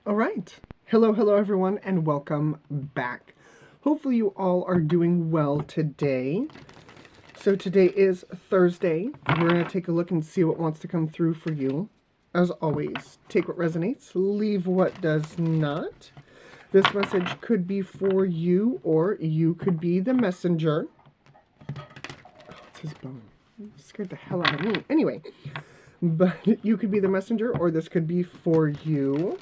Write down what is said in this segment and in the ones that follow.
All right. Hello everyone, and welcome back. Hopefully you all are doing well today. So today is Thursday. We're going to take a look and see what wants to come through for you. As always, take what resonates, leave what does not. This message could be for you, or you could be the messenger. Oh, it's his bone. It scared the hell out of me. Anyway, but you could be the messenger, or this could be for you.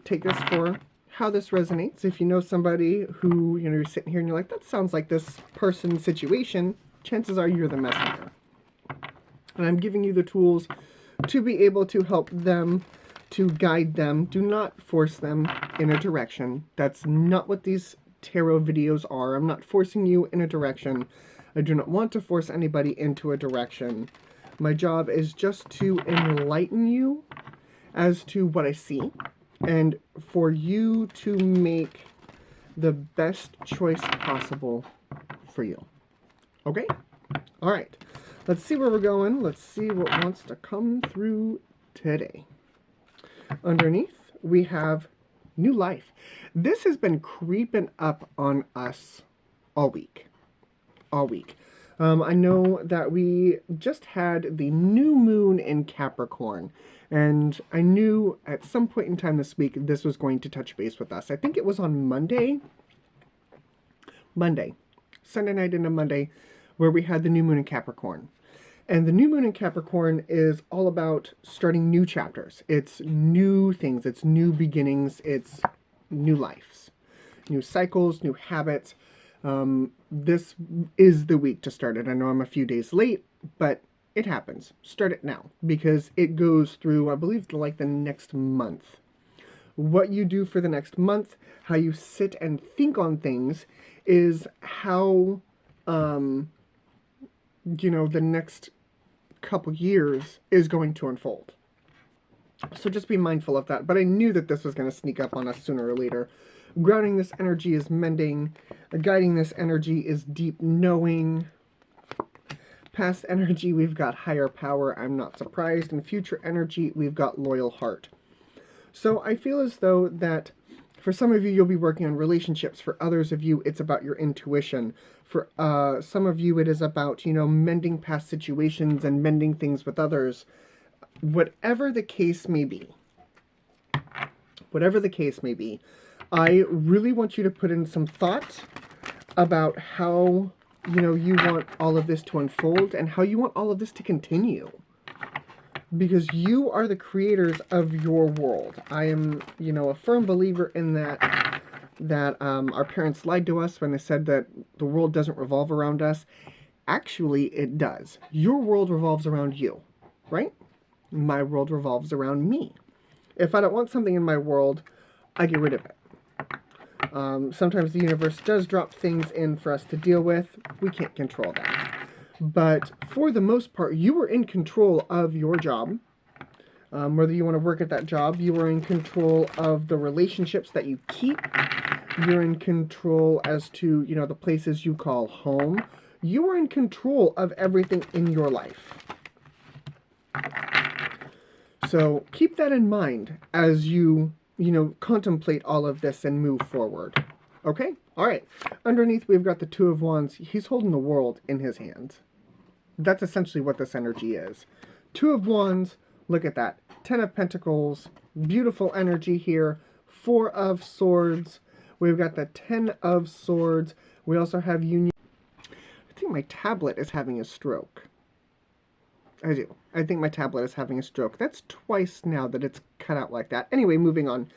Take this for how this resonates. If you know somebody who, you're sitting here and you're like, that sounds like this person's situation, chances are you're the messenger. And I'm giving you the tools to be able to help them, to guide them. Do not force them in a direction. That's not what these tarot videos are. I'm not forcing you in a direction. I do not want to force anybody into a direction. My job is just to enlighten you as to what I see, and for you to make the best choice possible for you. Okay? All right. Let's see where we're going. Let's see what wants to come through today. Underneath, we have new life. This has been creeping up on us all week. All week. I know that we just had the new moon in Capricorn, and I knew at some point in time this week this was going to touch base with us. I think it was on Monday, Sunday night into Monday, where we had the new moon in Capricorn. And the new moon in Capricorn is all about starting new chapters. It's new things, it's new beginnings, it's new lives, new cycles, new habits. This is the week to start it. I know I'm a few days late, but it happens. Start it now, because it goes through, I believe, like the next month. What you do for the next month, how you sit and think on things, is how, the next couple years is going to unfold. So just be mindful of that. But I knew that this was going to sneak up on us sooner or later. Grounding this energy is mending. Guiding this energy is deep knowing. Past energy, we've got higher power, I'm not surprised. And future energy, we've got loyal heart. So I feel as though that for some of you, you'll be working on relationships. For others of you, it's about your intuition. For some of you, it is about, mending past situations and mending things with others. Whatever the case may be, I really want you to put in some thought about how, you want all of this to unfold and how you want all of this to continue. Because you are the creators of your world. I am, a firm believer in that our parents lied to us when they said that the world doesn't revolve around us. Actually, it does. Your world revolves around you, right? My world revolves around me. If I don't want something in my world, I get rid of it. Sometimes the universe does drop things in for us to deal with. We can't control that. But for the most part, you are in control of your job. Whether you want to work at that job, you are in control of the relationships that you keep. You're in control as to, the places you call home. You are in control of everything in your life. So keep that in mind as you, contemplate all of this and move forward. Okay? All right. Underneath, we've got the Two of Wands. He's holding the world in his hands. That's essentially what this energy is. Two of Wands, look at that. 10 of Pentacles, beautiful energy here. 4 of Swords. We've got the 10 of Swords. We also have Union. I think my tablet is having a stroke. I do. I think my tablet is having a stroke. That's twice now that it's cut out like that. Anyway, moving on.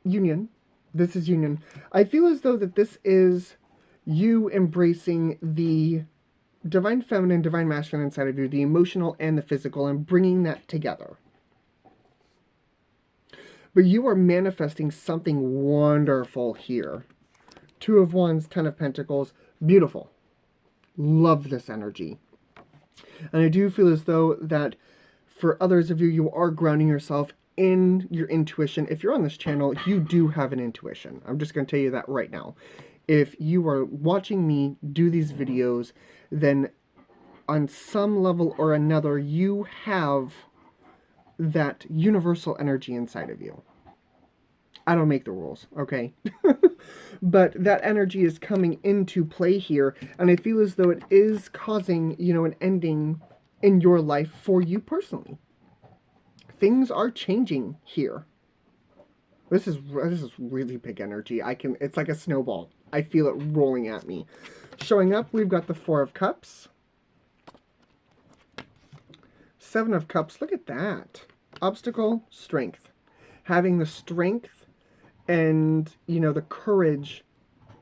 Union. This is Union. I feel as though that this is you embracing the divine feminine, divine masculine inside of you, the emotional and the physical, and bringing that together. But you are manifesting something wonderful here. 2 of Wands, 10 of Pentacles. Beautiful. Love this energy. And I do feel as though that for others of you, you are grounding yourself in your intuition. If you're on this channel, you do have an intuition. I'm just going to tell you that right now. If you are watching me do these videos, then on some level or another, you have that universal energy inside of you. I don't make the rules, okay? But that energy is coming into play here, and I feel as though it is causing, an ending in your life for you personally. Things are changing here. This is really big energy. It's like a snowball. I feel it rolling at me. Showing up, we've got the Four of Cups. Seven of Cups, look at that. Obstacle, strength. Having the strength and, the courage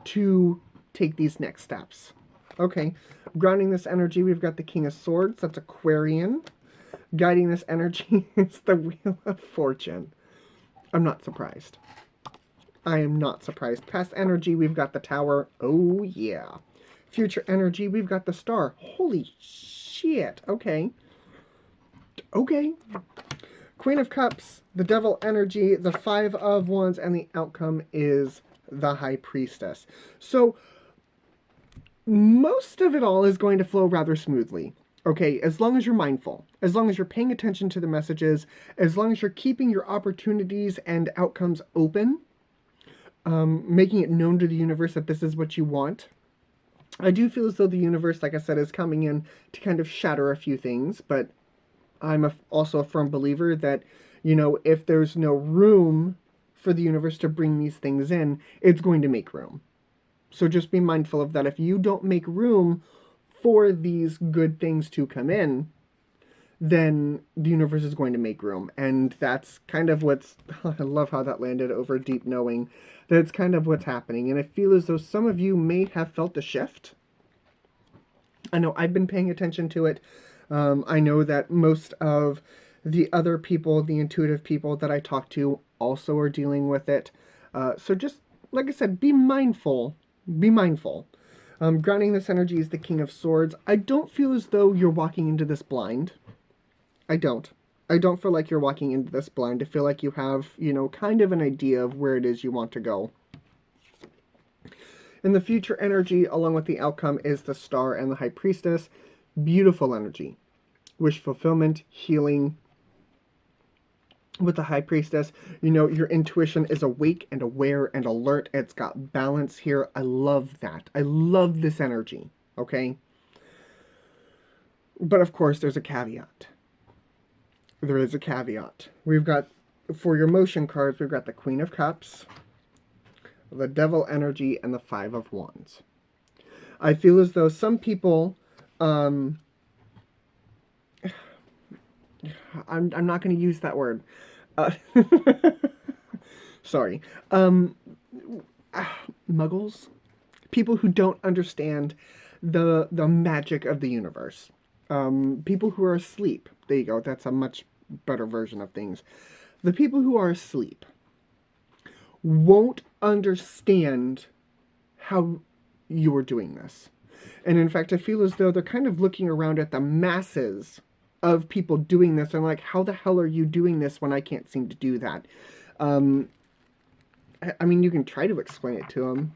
to take these next steps. Okay, grounding this energy, we've got the King of Swords, that's Aquarian. Guiding this energy is the Wheel of Fortune. I'm not surprised. I am not surprised. Past energy, we've got the Tower. Oh, yeah. Future energy, we've got the Star. Holy shit. Okay. Okay. Queen of Cups, the Devil energy, the Five of Wands, and the outcome is the High Priestess. So, most of it all is going to flow rather smoothly. Okay, as long as you're mindful, as long as you're paying attention to the messages, as long as you're keeping your opportunities and outcomes open, making it known to the universe that this is what you want. I do feel as though the universe, like I said, is coming in to kind of shatter a few things, but I'm also a firm believer that, if there's no room for the universe to bring these things in, it's going to make room. So just be mindful of that. If you don't make room for these good things to come in, then the universe is going to make room. And that's kind of I love how that landed over deep knowing. That's kind of what's happening. And I feel as though some of you may have felt a shift. I know I've been paying attention to it. I know that most of the other people, the intuitive people that I talk to, also are dealing with it. So just, like I said, be mindful. Be mindful. Grounding this energy is the King of Swords. I don't feel as though you're walking into this blind. I don't. I don't feel like you're walking into this blind. I feel like you have, kind of an idea of where it is you want to go. And the future energy, along with the outcome, is the Star and the High Priestess. Beautiful energy. Wish fulfillment, healing. With the High Priestess, your intuition is awake and aware and alert. It's got balance here. I love that. I love this energy, okay? But of course, there's a caveat. There is a caveat. We've got, for your motion cards, we've got the Queen of Cups, the Devil energy, and the Five of Wands. I feel as though some people, I'm not going to use that word. Sorry. Muggles? People who don't understand the magic of the universe. People who are asleep. There you go. That's a much better version of things. The people who are asleep won't understand how you are doing this. And in fact, I feel as though they're kind of looking around at the masses of people doing this and like, how the hell are you doing this when I can't seem to do that? I mean, you can try to explain it to them.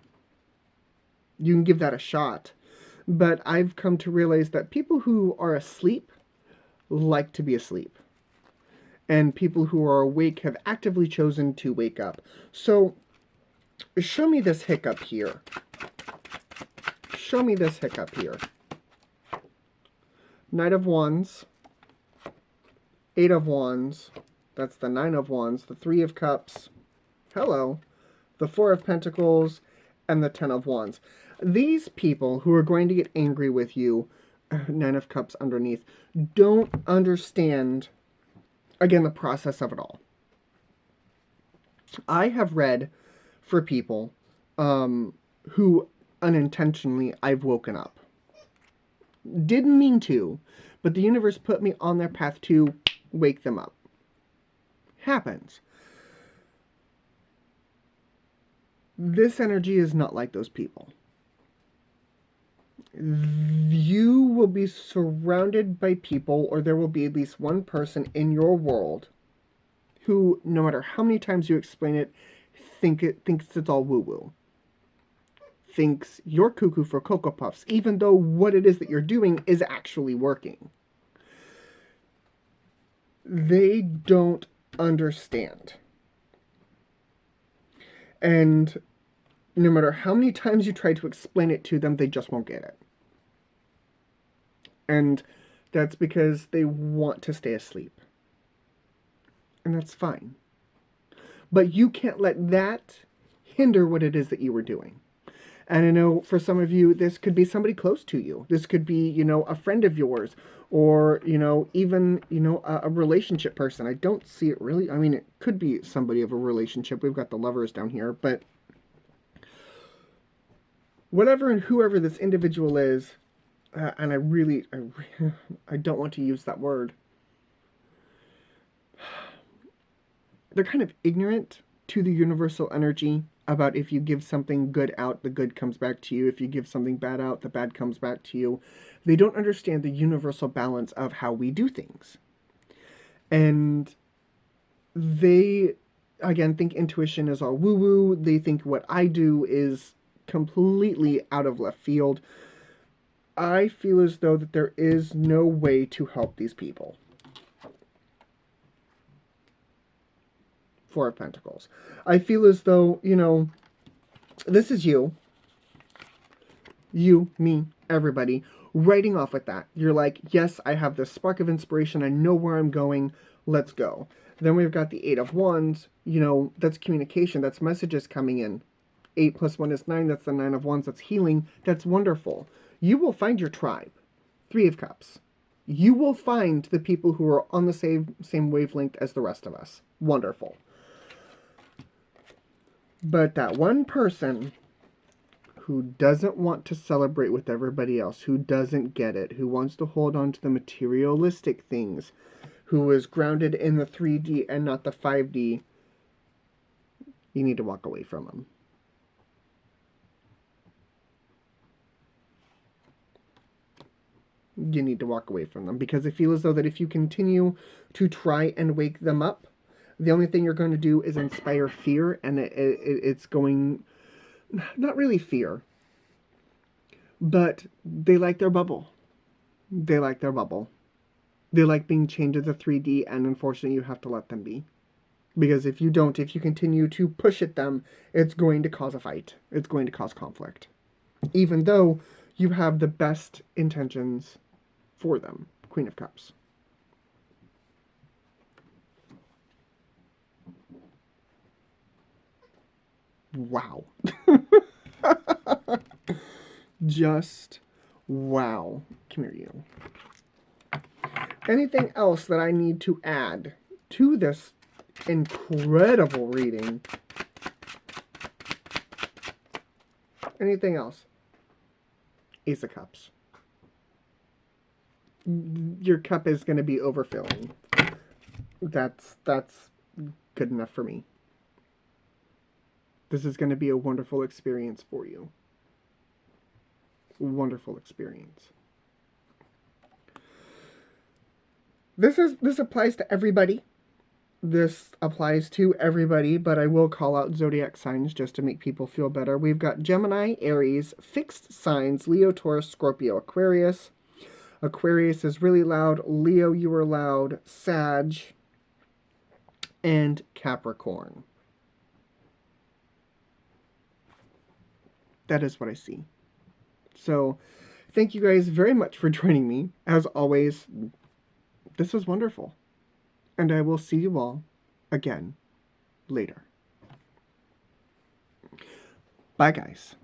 You can give that a shot. But I've come to realize that people who are asleep like to be asleep. And people who are awake have actively chosen to wake up. So, show me this hiccup here. Show me this hiccup here. Knight of Wands. Eight of Wands. That's the Nine of Wands. The Three of Cups. Hello. The Four of Pentacles. And the Ten of Wands. These people who are going to get angry with you, Nine of Cups underneath, don't understand, again, the process of it all. I have read for people who unintentionally I've woken up. Didn't mean to, but the universe put me on their path to wake them up. Happens. This energy is not like those people. You will be surrounded by people, or there will be at least one person in your world who, no matter how many times you explain it, thinks it's all woo-woo. Thinks you're cuckoo for Cocoa Puffs, even though what it is that you're doing is actually working. They don't understand. And no matter how many times you try to explain it to them, they just won't get it. And that's because they want to stay asleep. And that's fine. But you can't let that hinder what it is that you were doing. And I know for some of you, this could be somebody close to you. This could be, you know, a friend of yours, or, you know, even, you know, a relationship person. I don't see it really. I mean, it could be somebody of a relationship. We've got the lovers down here, but whatever and whoever this individual is, and I don't want to use that word. They're kind of ignorant to the universal energy about if you give something good out, the good comes back to you. If you give something bad out, the bad comes back to you. They don't understand the universal balance of how we do things. And they, again, think intuition is all woo-woo. They think what I do is completely out of left field. I feel as though that there is no way to help these people. Four of Pentacles. I feel as though, you know, this is you, me, everybody, writing off with that. You're like, yes, I have this spark of inspiration. I know where I'm going. Let's go. Then we've got the Eight of Wands. You know, that's communication. That's messages coming in. 8 plus 1 is 9. That's the Nine of Wands. That's healing. That's wonderful. You will find your tribe. 3 of Cups. You will find the people who are on the same wavelength as the rest of us. Wonderful. But that one person who doesn't want to celebrate with everybody else, who doesn't get it, who wants to hold on to the materialistic things, who is grounded in the 3D and not the 5D, you need to walk away from them. You need to walk away from them, because I feel as though that if you continue to try and wake them up, the only thing you're going to do is inspire fear, and it's going, not really fear, but they like their bubble. They like their bubble. They like being chained to the 3D, and unfortunately you have to let them be. Because if you don't, if you continue to push at them, it's going to cause a fight. It's going to cause conflict. Even though you have the best intentions for them. Queen of Cups. Wow. Just wow. Come here, you. Anything else that I need to add to this incredible reading? Anything else? Ace of Cups. Your cup is going to be overfilling. That's good enough for me. This is going to be a wonderful experience for you. Wonderful experience. This applies to everybody. This applies to everybody, but I will call out zodiac signs just to make people feel better. We've got Gemini, Aries, fixed signs, Leo, Taurus, Scorpio, Aquarius. Aquarius is really loud. Leo, you are loud. Sag, and Capricorn. That is what I see. So, thank you guys very much for joining me. As always, this was wonderful. And I will see you all again later. Bye, guys.